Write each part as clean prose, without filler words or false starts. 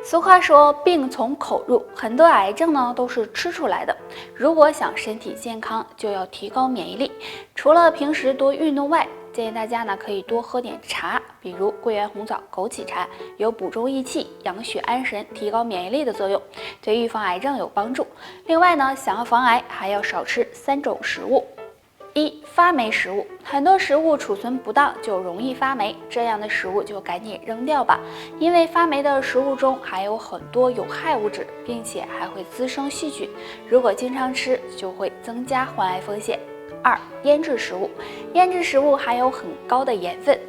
俗话说病从口入，很多癌症呢都是吃出来的。如果想身体健康，就要提高免疫力。除了平时多运动外，建议大家呢可以多喝点茶，比如桂圆红枣、枸杞茶，有补中益气、养血安神、提高免疫力的作用，对预防癌症有帮助。另外呢，想要防癌，还要少吃3种食物。一、发霉食物，很多食物储存不当就容易发霉，这样的食物就赶紧扔掉吧，因为发霉的食物中含有很多有害物质，并且还会滋生细菌，如果经常吃就会增加患癌风险。二、腌制食物，腌制食物含有很高的盐分，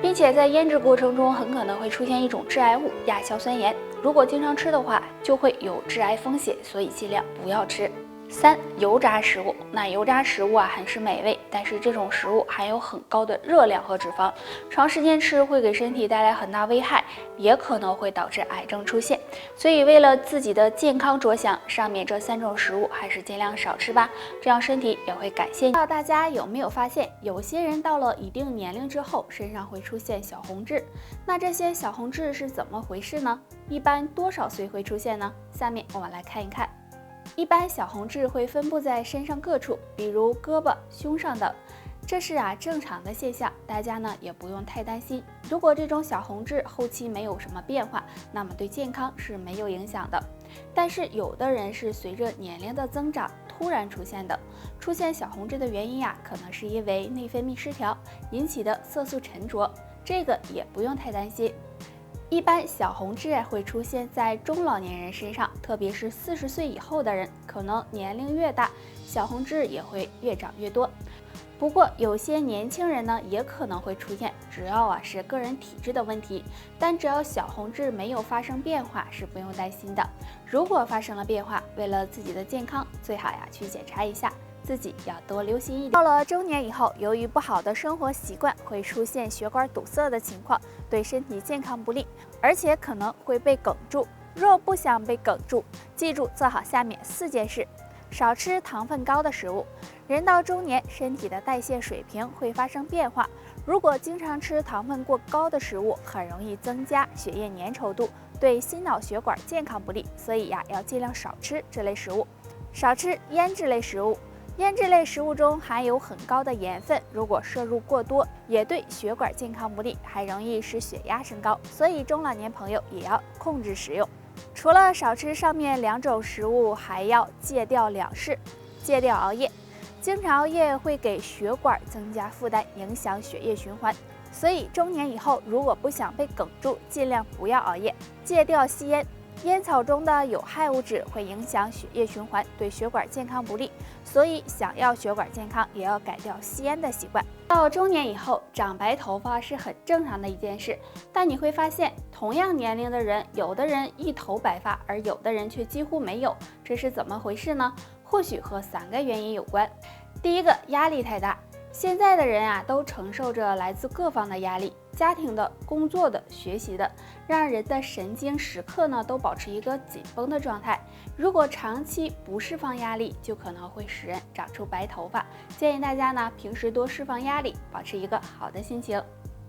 并且在腌制过程中很可能会出现一种致癌物亚硝酸盐，如果经常吃的话就会有致癌风险，所以尽量不要吃。三、油炸食物，那油炸食物很是美味，但是这种食物含有很高的热量和脂肪，长时间吃会给身体带来很大危害，也可能会导致癌症出现。所以为了自己的健康着想，上面这3种食物还是尽量少吃吧，这样身体也会感谢你。不知道大家有没有发现，有些人到了一定年龄之后，身上会出现小红痣，那这些小红痣是怎么回事呢？一般多少岁会出现呢？下面我们来看一看。一般小红痣会分布在身上各处，比如胳膊、胸上等，这是正常的现象，大家呢也不用太担心。如果这种小红痣后期没有什么变化，那么对健康是没有影响的。但是有的人是随着年龄的增长突然出现的，出现小红痣的原因可能是因为内分泌失调引起的色素沉着，这个也不用太担心。一般小红痣会出现在中老年人身上，特别是40岁以后的人，可能年龄越大，小红痣也会越长越多。不过有些年轻人呢也可能会出现，只要是个人体质的问题，但只要小红痣没有发生变化是不用担心的。如果发生了变化，为了自己的健康，最好去检查一下，自己要多留心一点。到了中年以后，由于不好的生活习惯，会出现血管堵塞的情况，对身体健康不利，而且可能会被哽住。若不想被哽住，记住做好下面4件事：少吃糖分高的食物。人到中年，身体的代谢水平会发生变化，如果经常吃糖分过高的食物，很容易增加血液粘稠度，对心脑血管健康不利，所以要尽量少吃这类食物。少吃腌制类食物。腌制类食物中含有很高的盐分，如果摄入过多，也对血管健康不利，还容易使血压升高，所以中老年朋友也要控制食用。除了少吃上面2种食物，还要戒掉2事：戒掉熬夜。经常熬夜会给血管增加负担，影响血液循环，所以中年以后如果不想被哽住，尽量不要熬夜。戒掉吸烟。烟草中的有害物质会影响血液循环，对血管健康不利，所以想要血管健康，也要改掉吸烟的习惯。到中年以后，长白头发是很正常的一件事，但你会发现，同样年龄的人，有的人一头白发，而有的人却几乎没有，这是怎么回事呢？或许和3个原因有关。第一个，压力太大。现在的人都承受着来自各方的压力，家庭的、工作的、学习的，让人的神经时刻都保持一个紧绷的状态。如果长期不释放压力，就可能会使人长出白头发。建议大家平时多释放压力，保持一个好的心情。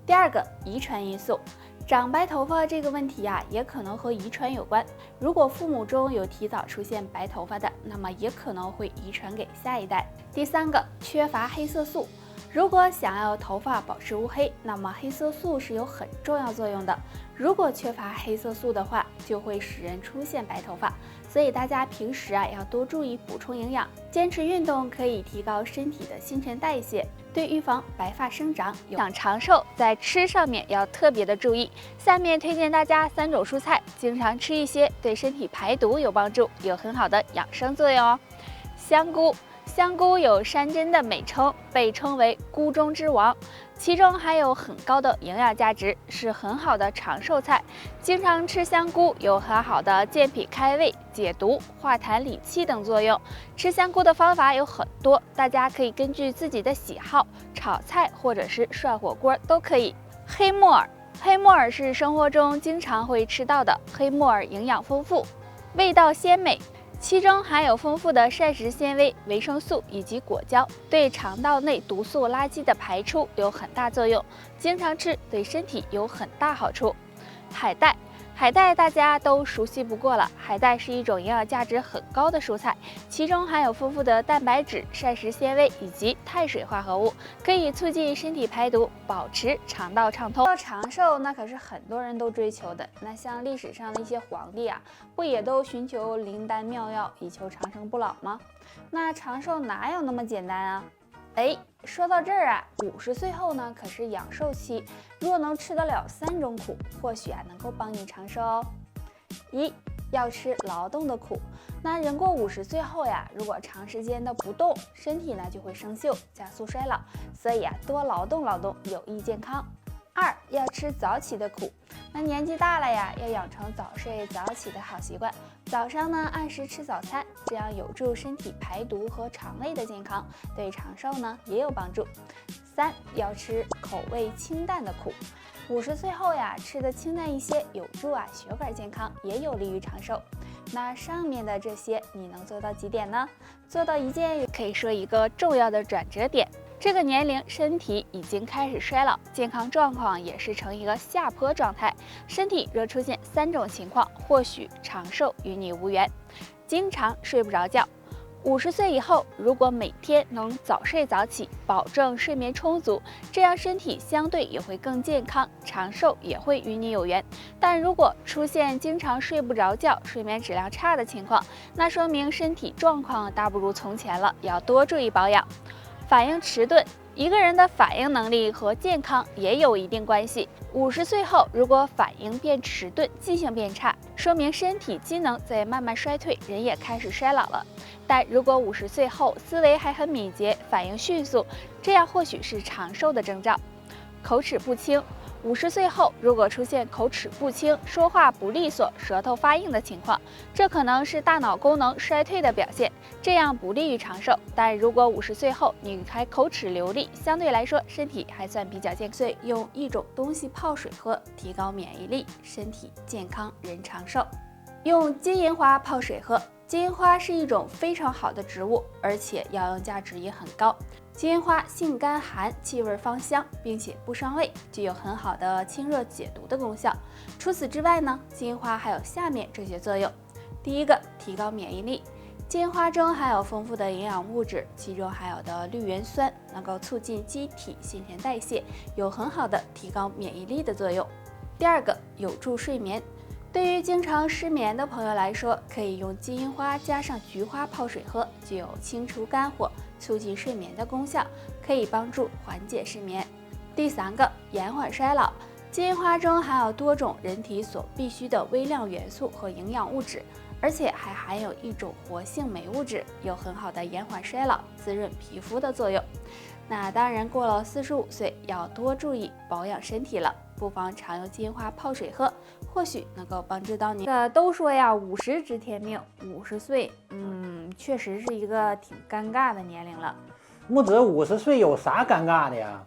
第二个，遗传因素。长白头发这个问题也可能和遗传有关。如果父母中有提早出现白头发的，那么也可能会遗传给下一代。第3个，缺乏黑色素。如果想要头发保持乌黑，那么黑色素是有很重要作用的。如果缺乏黑色素的话，就会使人出现白头发。所以大家平时要多注意补充营养，坚持运动可以提高身体的新陈代谢，对预防白发生长想长寿，在吃上面要特别的注意。下面推荐大家3种蔬菜，经常吃一些，对身体排毒有帮助，有很好的养生作用哦。香菇。香菇有山珍的美称，被称为菇中之王，其中含有很高的营养价值，是很好的长寿菜。经常吃香菇有很好的健脾开胃、解毒、化痰理气等作用。吃香菇的方法有很多，大家可以根据自己的喜好，炒菜或者是涮火锅都可以。黑木耳。黑木耳是生活中经常会吃到的，黑木耳营养丰富，味道鲜美。其中含有丰富的膳食纤维、维生素以及果胶，对肠道内毒素垃圾的排出有很大作用。经常吃对身体有很大好处。海带，海带大家都熟悉不过了，海带是一种营养价值很高的蔬菜，其中含有丰富的蛋白质、膳食纤维以及碳水化合物，可以促进身体排毒，保持肠道畅通。要长寿，那可是很多人都追求的。那像历史上的一些皇帝啊，不也都寻求灵丹妙药，以求长生不老吗？那长寿哪有那么简单啊？说到这儿啊，50岁后呢，可是养寿期。如果能吃得了3种苦，或许能够帮你长寿哦。1. 要吃劳动的苦。那人过50岁后呀，如果长时间的不动，身体呢就会生锈，加速衰老。所以多劳动劳动，有益健康。2. 要吃早起的苦。那年纪大了呀，要养成早睡早起的好习惯。早上呢，按时吃早餐，这样有助身体排毒和肠胃的健康，对长寿呢也有帮助。3. 要吃口味清淡的苦。50岁后呀，吃的清淡一些，有助血管健康，也有利于长寿。那上面的这些，你能做到几点呢？做到1件，可以说一个重要的转折点。这个年龄身体已经开始衰老，健康状况也是呈一个下坡状态。身体若出现3种情况，或许长寿与你无缘。经常睡不着觉。50岁以后，如果每天能早睡早起，保证睡眠充足，这样身体相对也会更健康，长寿也会与你有缘。但如果出现经常睡不着觉、睡眠质量差的情况，那说明身体状况大不如从前了，要多注意保养。反应迟钝，一个人的反应能力和健康也有一定关系。50岁后，如果反应变迟钝、记性变差，说明身体机能在慢慢衰退，人也开始衰老了。但如果50岁后思维还很敏捷，反应迅速，这样或许是长寿的征兆。口齿不清。50岁后，如果出现口齿不清、说话不利索、舌头发硬的情况，这可能是大脑功能衰退的表现，这样不利于长寿。但如果50岁后你还口齿流利，相对来说身体还算比较健康。所以用一种东西泡水喝，提高免疫力，身体健康，人长寿。用金银花泡水喝。金银花是一种非常好的植物，而且药用价值也很高。金银花性甘寒，气味芳香，并且不伤胃，具有很好的清热解毒的功效。除此之外呢，金银花还有下面这些作用。第一个，提高免疫力。金银花中含有丰富的营养物质，其中含有的绿原酸能够促进机体新陈代谢，有很好的提高免疫力的作用。第二个，有助睡眠。对于经常失眠的朋友来说，可以用金银花加上菊花泡水喝，具有清除肝火、促进睡眠的功效，可以帮助缓解失眠。第三个，延缓衰老。金银花中含有多种人体所必需的微量元素和营养物质，而且还含有一种活性酶物质，有很好的延缓衰老、滋润皮肤的作用。那当然，过了45岁要多注意保养身体了，不妨常用金银花泡水喝，或许能够帮助到您。都说呀，50知天命，50岁，确实是一个挺尴尬的年龄了。木子50岁有啥尴尬的呀？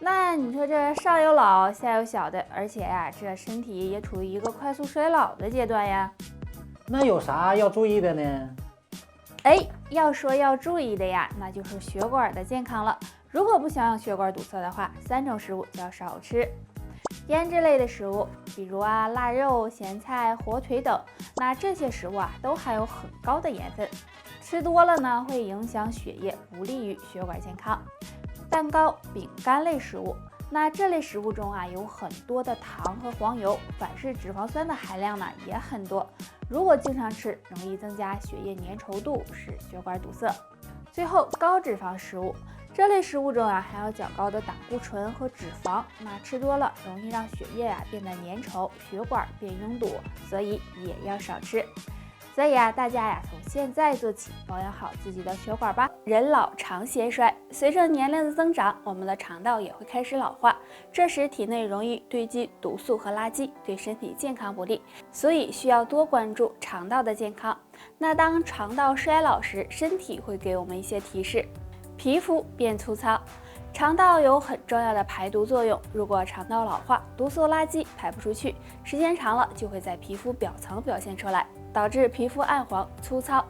那你说这上有老下有小的，而且呀，这身体也处于一个快速衰老的阶段呀。那有啥要注意的呢？要说要注意的呀，那就是血管的健康了。如果不想让血管堵塞的话，3种食物就要少吃。腌制类的食物，比如腊肉、咸菜、火腿等，那这些食物都含有很高的盐分，吃多了呢会影响血液，不利于血管健康。蛋糕、饼干类食物，那这类食物中有很多的糖和黄油，反式脂肪酸的含量呢也很多。如果经常吃，容易增加血液粘稠度，使血管堵塞。最后，高脂肪食物，这类食物中含有较高的胆固醇和脂肪，那吃多了容易让血液变得粘稠，血管变拥堵，所以也要少吃。所以大家从现在做起，保养好自己的血管吧。人老常嫌衰，随着年龄的增长，我们的肠道也会开始老化，这时体内容易堆积毒素和垃圾，对身体健康不利，所以需要多关注肠道的健康。那当肠道衰老时，身体会给我们一些提示，皮肤变粗糙。肠道有很重要的排毒作用，如果肠道老化，毒素垃圾排不出去，时间长了就会在皮肤表层表现出来，导致皮肤暗黄粗糙。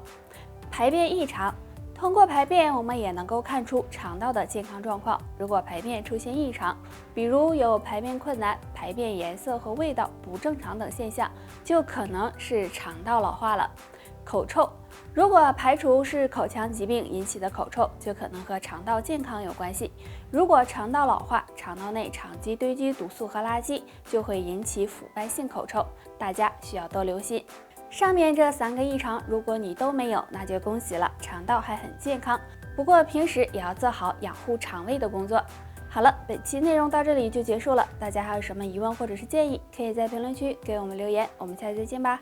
排便异常，通过排便，我们也能够看出肠道的健康状况。如果排便出现异常，比如有排便困难、排便颜色和味道不正常等现象，就可能是肠道老化了。口臭，如果排除是口腔疾病引起的口臭，就可能和肠道健康有关系。如果肠道老化，肠道内长期堆积毒素和垃圾，就会引起腐败性口臭，大家需要多留心。上面这3个异常，如果你都没有，那就恭喜了，肠道还很健康。不过平时也要做好养护肠胃的工作。好了，本期内容到这里就结束了，大家还有什么疑问或者是建议，可以在评论区给我们留言，我们下期再见吧。